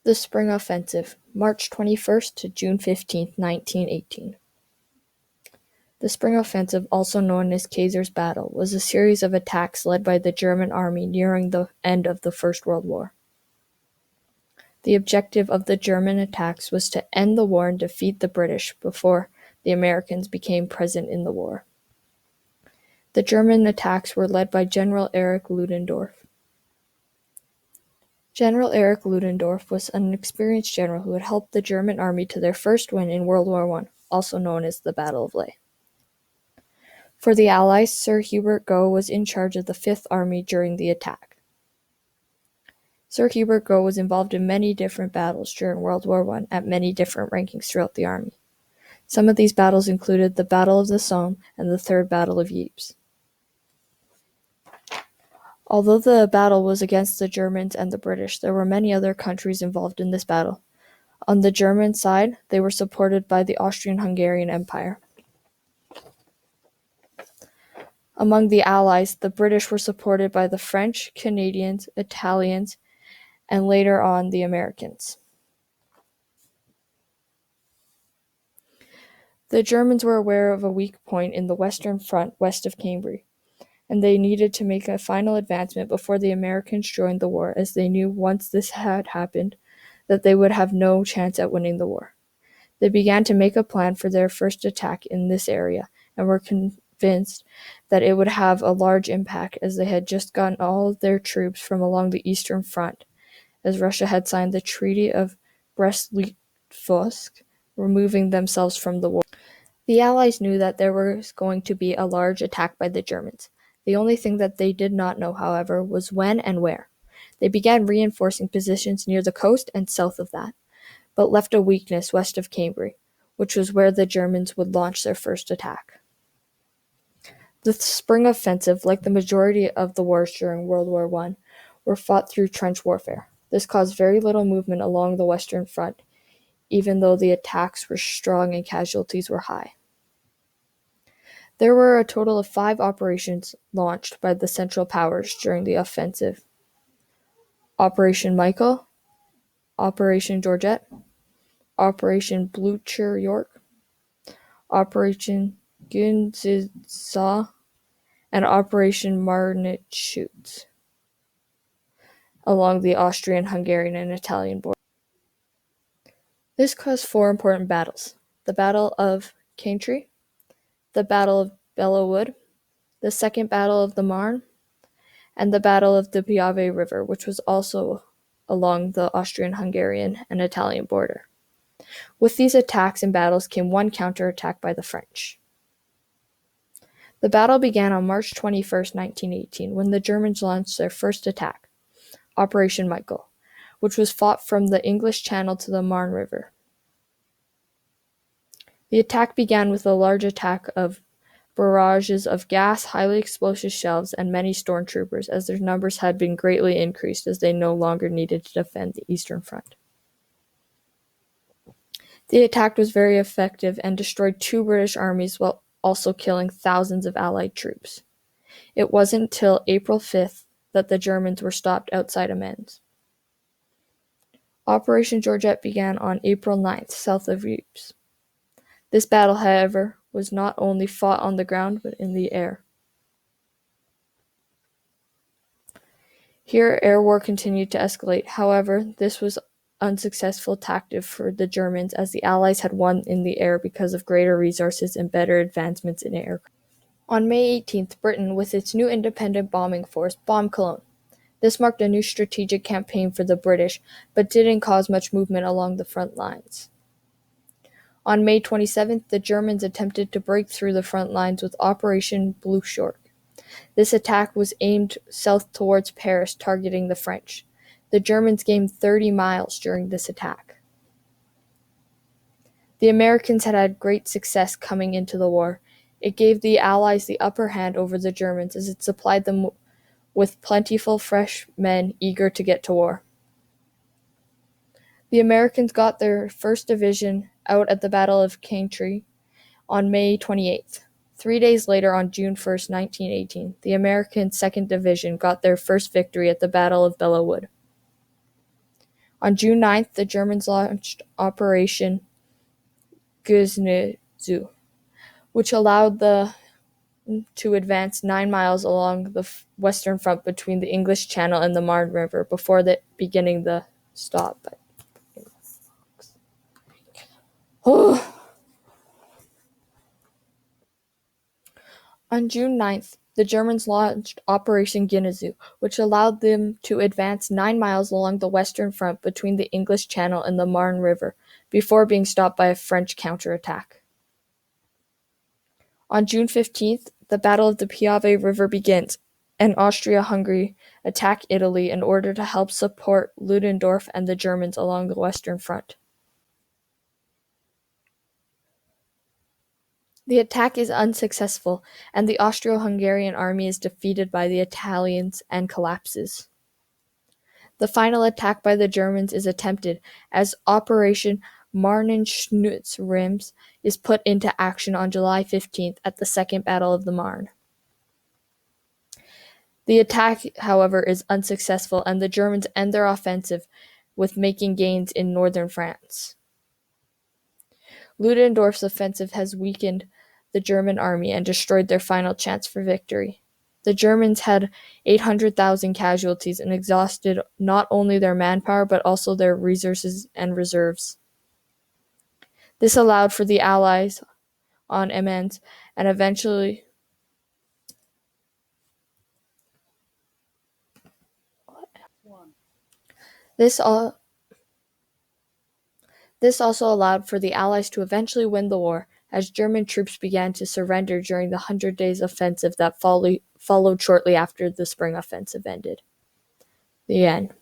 The Spring Offensive, March 21st to June 15, 1918. The Spring Offensive, also known as Kaiser's Battle, was a series of attacks led by the German army nearing the end of the First World War. The objective of the German attacks was to end the war and defeat the British before the Americans became present in the war. The German attacks were led by General Erich Ludendorff. General Erich Ludendorff was an experienced general who had helped the German army to their first win in World War I, also known as the Battle of Ley. For the Allies, Sir Hubert Gough was in charge of the Fifth Army during the attack. Sir Hubert Gough was involved in many different battles during World War I at many different rankings throughout the army. Some of these battles included the Battle of the Somme and the Third Battle of Ypres. Although the battle was against the Germans and the British, there were many other countries involved in this battle. On the German side, they were supported by the Austrian-Hungarian Empire. Among the Allies, the British were supported by the French, Canadians, Italians, and later on the Americans. The Germans were aware of a weak point in the Western Front west of Cambrai, and they needed to make a final advancement before the Americans joined the war, as they knew once this had happened that they would have no chance at winning the war. They began to make a plan for their first attack in this area, and were convinced that it would have a large impact, as they had just gotten all of their troops from along the Eastern Front, as Russia had signed the Treaty of Brest-Litovsk, removing themselves from the war. The Allies knew that there was going to be a large attack by the Germans. The only thing that they did not know, however, was when and where. They began reinforcing positions near the coast and south of that, but left a weakness west of Cambrai, which was where the Germans would launch their first attack. The Spring Offensive, like the majority of the wars during World War I, were fought through trench warfare. This caused very little movement along the Western Front, even though the attacks were strong and casualties were high. There were a total of 5 operations launched by the Central Powers during the offensive: Operation Michael, Operation Georgette, Operation Blucher York, Operation Gunzitza, and Operation Marnitschutz along the Austrian, Hungarian, and Italian border. This caused 4 important battles: the Battle of Caintry, the Battle of Belleau Wood, the Second Battle of the Marne, and the Battle of the Piave River, which was also along the Austrian-Hungarian and Italian border. With these attacks and battles came one counterattack by the French. The battle began on March 21st, 1918, when the Germans launched their first attack, Operation Michael, which was fought from the English Channel to the Marne River. The attack began with a large attack of barrages of gas, highly explosive shells, and many stormtroopers, as their numbers had been greatly increased as they no longer needed to defend the Eastern Front. The attack was very effective and destroyed 2 British armies while also killing thousands of Allied troops. It wasn't till April 5th that the Germans were stopped outside Amiens. Operation Georgette began on April 9th, south of Ypres. This battle, however, was not only fought on the ground but in the air. Here, air war continued to escalate. However, this was unsuccessful tactic for the Germans, as the Allies had won in the air because of greater resources and better advancements in aircraft. On May 18th, Britain, with its new independent bombing force, bombed Cologne. This marked a new strategic campaign for the British, but didn't cause much movement along the front lines. On May 27th, the Germans attempted to break through the front lines with Operation Blucher. This attack was aimed south towards Paris, targeting the French. The Germans gained 30 miles during this attack. The Americans had had great success coming into the war. It gave the Allies the upper hand over the Germans, as it supplied them with plentiful fresh men eager to get to war. The Americans got their 1st Division out at the Battle of Caintry on May 28th. 3 days later, on June 1st, 1918, the American 2nd Division got their first victory at the Battle of Belleau Wood. On June 9th, the Germans launched Operation Güsnüzü, which allowed them to advance 9 miles along the western front between the English Channel and the Marne River before beginning the stop. On June 9th, the Germans launched Operation Güsnüzü, which allowed them to advance 9 miles along the western front between the English Channel and the Marne River before being stopped by a French counterattack. On June 15th, the Battle of the Piave River begins, and Austria-Hungary attack Italy in order to help support Ludendorff and the Germans along the western front. The attack is unsuccessful, and the Austro-Hungarian army is defeated by the Italians and collapses. The final attack by the Germans is attempted as Operation Marnenschütz is put into action on July 15th at the Second Battle of the Marne. The attack, however, is unsuccessful, and the Germans end their offensive with making gains in northern France. Ludendorff's offensive has weakened the German army and destroyed their final chance for victory. The Germans had 800,000 casualties and exhausted not only their manpower but also their resources and reserves. This allowed for the Allies on Amiens and eventually This also allowed for the Allies to eventually win the war, as German troops began to surrender during the 100 Days offensive that followed shortly after the Spring Offensive ended. The end.